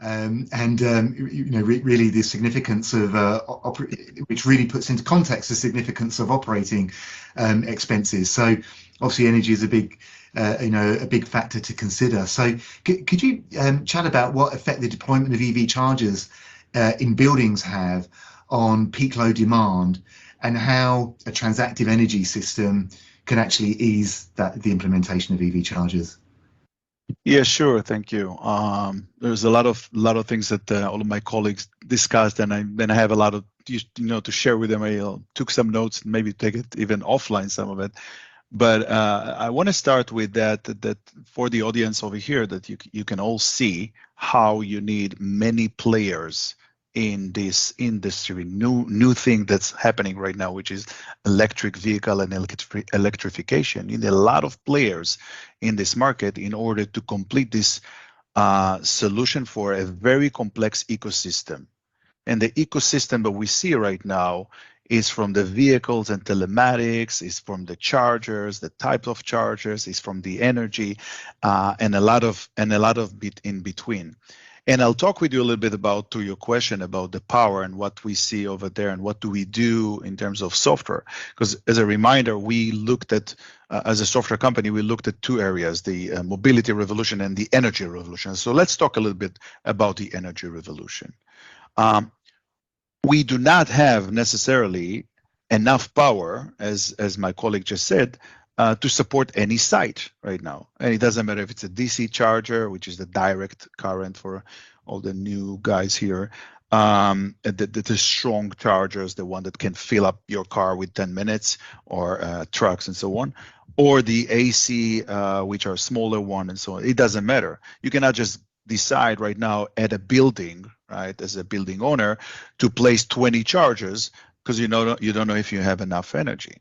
Really the significance of which really puts into context the significance of operating expenses. So obviously energy is a big a big factor to consider. So could you chat about what effect the deployment of EV chargers in buildings have on peak load demand, and how a transactive energy system can actually ease the implementation of EV chargers? Yeah, sure. Thank you. There's a lot of things that all of my colleagues discussed, and I have a lot of to share with them. I took some notes and maybe take it even offline, some of it. But I want to start with that for the audience over here, that you can all see how you need many players in this industry, new thing that's happening right now, which is electric vehicle and electrification. You need a lot of players in this market in order to complete this solution for a very complex ecosystem. And the ecosystem that we see right now is from the vehicles and telematics, is from the chargers, the type of chargers, is from the energy, and a lot of bit in between. And I'll talk with you a little bit about, to your question about the power and what we see over there and what do we do in terms of software. Because as a reminder, we looked at, as a software company, we looked at two areas, the mobility revolution and the energy revolution. So let's talk a little bit about the energy revolution. We do not have necessarily enough power, as my colleague just said, to support any site right now. And it doesn't matter if it's a DC charger, which is the direct current for all the new guys here, the strong chargers, the one that can fill up your car with 10 minutes, or trucks and so on, or the AC, which are smaller one and so on. It doesn't matter. You cannot just decide right now at a building, right, as a building owner, to place 20 chargers because you don't know if you have enough energy.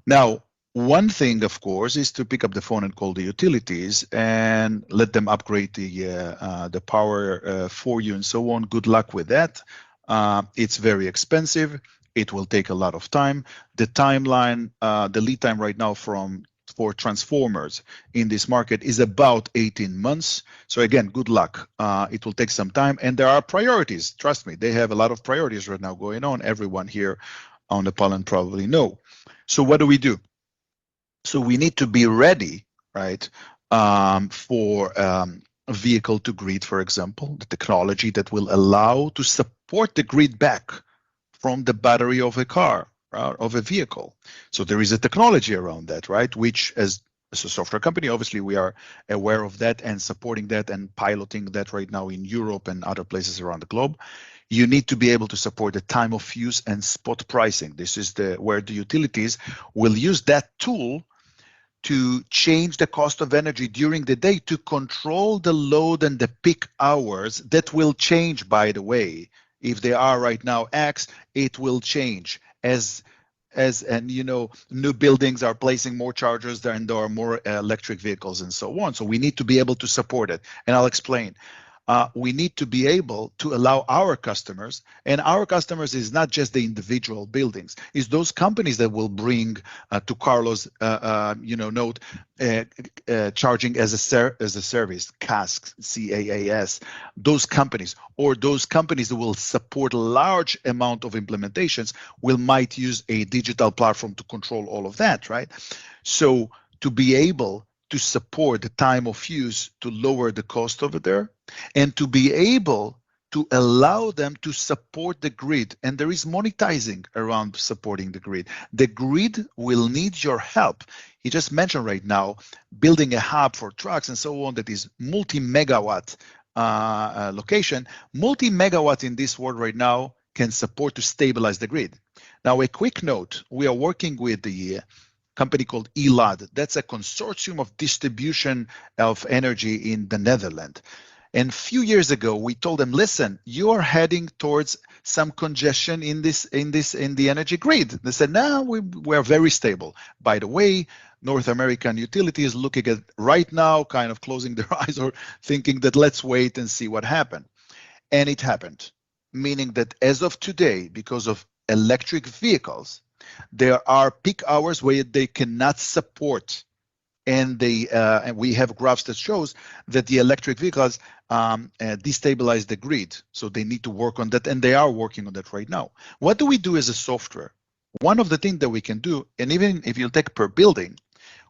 Now, one thing, of course, is to pick up the phone and call the utilities and let them upgrade the power for you and so on. Good luck with that. It's very expensive. It will take a lot of time. The timeline, the lead time right now for transformers in this market is about 18 months. So again, good luck. It will take some time, and there are priorities. Trust me, they have a lot of priorities right now going on. Everyone here on the panel probably know. So what do? So we need to be ready, right, for a vehicle to grid, for example, the technology that will allow to support the grid back from the battery of a car, of a vehicle. So there is a technology around that, right, which as a software company, obviously we are aware of that and supporting that and piloting that right now in Europe and other places around the globe. You need to be able to support the time of use and spot pricing. This is where the utilities will use that tool to change the cost of energy during the day to control the load and the peak hours. That will change, by the way. If they are right now X, it will change as new buildings are placing more chargers there, and there are more electric vehicles and so on. So we need to be able to support it, and I'll explain. We need to be able to allow our customers, and our customers is not just the individual buildings, it's those companies that will bring to Carlos note charging as a service, CAS, CAAS, those companies, or those companies that will support large amount of implementations might use a digital platform to control all of that, right? So to be able to support the time of use, to lower the cost over there, and to be able to allow them to support the grid. And there is monetizing around supporting the grid. The grid will need your help. He just mentioned right now, building a hub for trucks and so on that is multi-megawatt location. Multi-megawatt in this world right now can support to stabilize the grid. Now, a quick note, we are working with the company called ELAD. That's a consortium of distribution of energy in the Netherlands. And a few years ago, we told them, listen, you are heading towards some congestion in the energy grid. They said, no, we're very stable. By the way, North American utilities looking at right now, kind of closing their eyes or thinking that let's wait and see what happened. And it happened, meaning that as of today, because of electric vehicles, there are peak hours where they cannot support and we have graphs that shows that the electric vehicles destabilize the grid. So they need to work on that, and they are working on that right now. What do we do as a software? One of the things that we can do, and even if you take per building,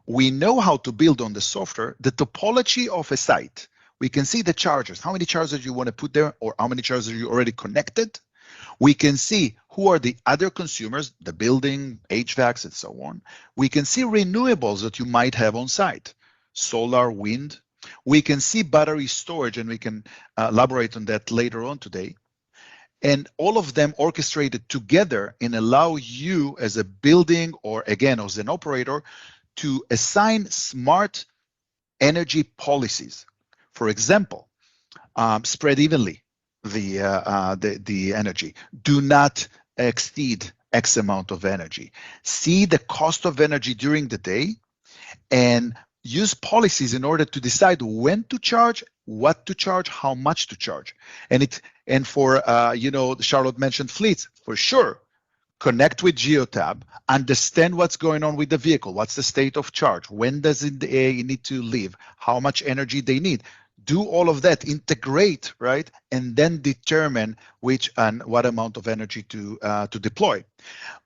we know how to build on the software the topology of a site. We can see the chargers, how many chargers you want to put there, or how many chargers you already connected. We can see who are the other consumers, the building, HVACs, and so on. We can see renewables that you might have on site, solar, wind. We can see battery storage, and we can elaborate on that later on today. And all of them orchestrated together and allow you as a building, or again, as an operator, to assign smart energy policies. For example, spread evenly the energy. Do not exceed X amount of energy. See the cost of energy during the day and use policies in order to decide when to charge, what to charge, how much to charge. And for Charlotte mentioned fleets, for sure. Connect with GEOTAB, understand what's going on with the vehicle, what's the state of charge, when does it need to leave, how much energy they need. Do all of that, integrate, right? And then determine which and what amount of energy to deploy.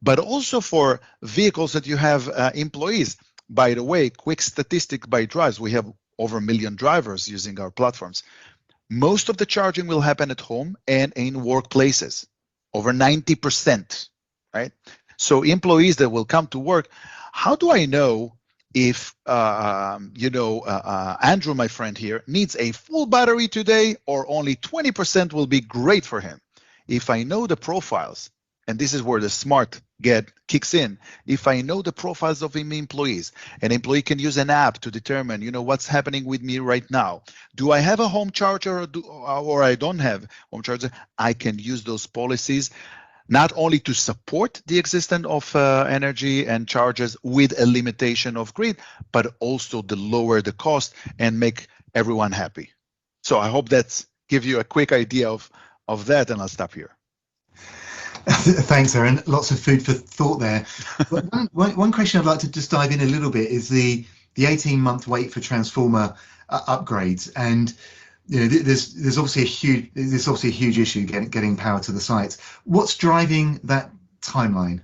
But also for vehicles that you have employees. By the way, quick statistic by DRIIVZ, we have over 1 million drivers using our platforms. Most of the charging will happen at home and in workplaces, over 90%. Right? So employees that will come to work, how do I know if, Andrew, my friend here, needs a full battery today or only 20% will be great for him? If I know the profiles, and this is where the smart kicks in, if I know the profiles of employees, an employee can use an app to determine, what's happening with me right now. Do I have a home charger or I don't have home charger? I can use those policies not only to support the existence of energy and charges with a limitation of grid, but also to lower the cost and make everyone happy. So I hope that's give you a quick idea of that, and I'll stop here. Thanks, Eran. Lots of food for thought there. But one question I'd like to just dive in a little bit is the 18-month wait for transformer upgrades, and there's obviously a huge issue getting power to the sites. What's driving that timeline?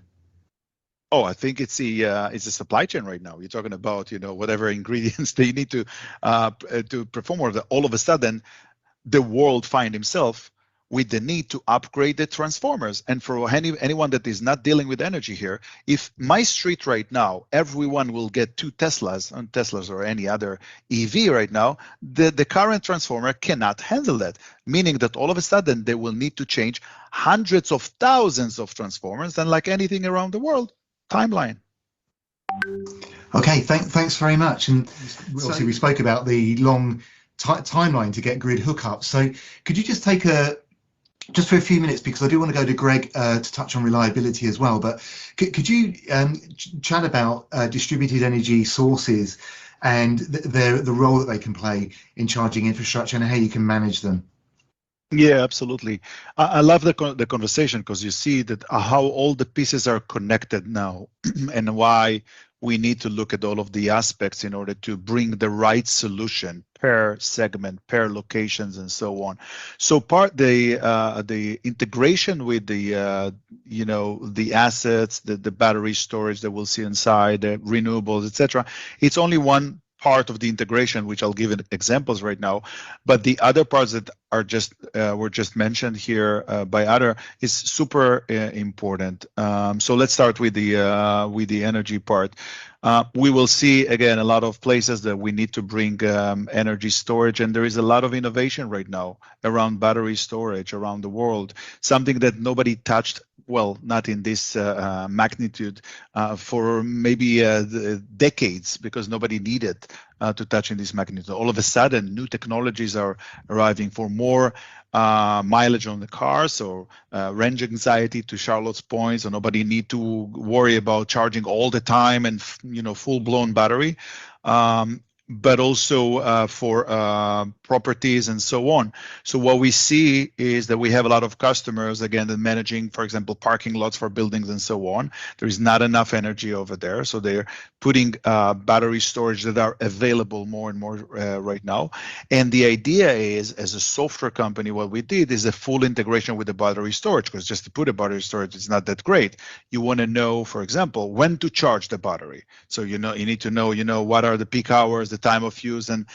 Oh, I think it's the supply chain right now. You're talking about whatever ingredients they need to perform, or all of a sudden the world find himself with the need to upgrade the transformers. And for anyone that is not dealing with energy here, if my street right now, everyone will get 2 Teslas or any other EV right now, the current transformer cannot handle that, meaning that all of a sudden they will need to change hundreds of thousands of transformers, and like anything around the world, timeline. Okay, thanks very much. And obviously we spoke about the long timeline to get grid hookups. So could you just take just for a few minutes, because I do want to go to Greg to touch on reliability as well, but could you chat about distributed energy sources and the role that they can play in charging infrastructure and how you can manage them? Yeah, absolutely. I love the conversation, because you see that how all the pieces are connected now and why we need to look at all of the aspects in order to bring the right solution per segment, per locations, and so on. So the integration with the the assets, the battery storage that we'll see inside, the renewables, etc. It's only one part of the integration, which I'll give examples right now, but the other parts that are were just mentioned here by other is super important. So let's start with the energy part. We will see again a lot of places that we need to bring energy storage, and there is a lot of innovation right now around battery storage around the world, something that nobody touched, well, not in this magnitude for maybe decades, because nobody needed to touch in this magnitude. All of a sudden, new technologies are arriving for more mileage on the car, so range anxiety, to Charlotte's point, so nobody need to worry about charging all the time and full-blown battery. but also for properties and so on. So what we see is that we have a lot of customers, again, that managing, for example, parking lots for buildings and so on. There is not enough energy over there, so they're putting battery storage that are available more and more right now. And the idea is, as a software company, what we did is a full integration with the battery storage, because just to put a battery storage is not that great. You want to know, for example, when to charge the battery. So you need to know, what are the peak hours, the time of use, and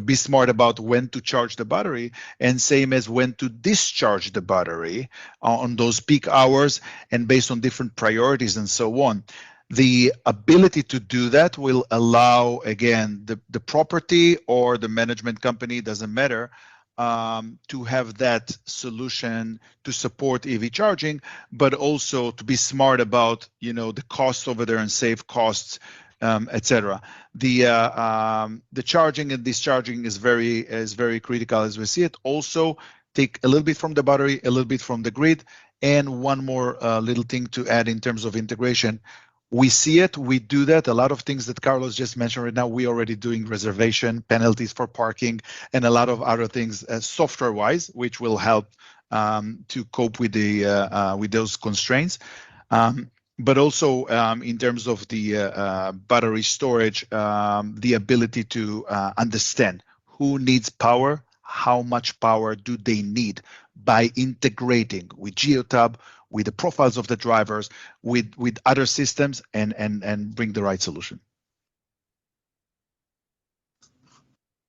be smart about when to charge the battery, and same as when to discharge the battery on those peak hours, and based on different priorities and so on. The ability to do that will allow, again, the property or the management company, doesn't matter, to have that solution to support EV charging, but also to be smart about the costs over there and save costs, etc. The charging and discharging is very critical as we see it. Also, take a little bit from the battery, a little bit from the grid, and one more little thing to add in terms of integration. We see it, we do that. A lot of things that Carlos just mentioned right now, we already doing reservation, penalties for parking, and a lot of other things software-wise, which will help to cope with with those constraints. But also in terms of the battery storage, the ability to understand who needs power, how much power do they need, by integrating with GEOTAB, with the profiles of the drivers, with other systems, and bring the right solution.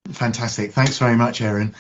Fantastic. Thanks very much, Eran.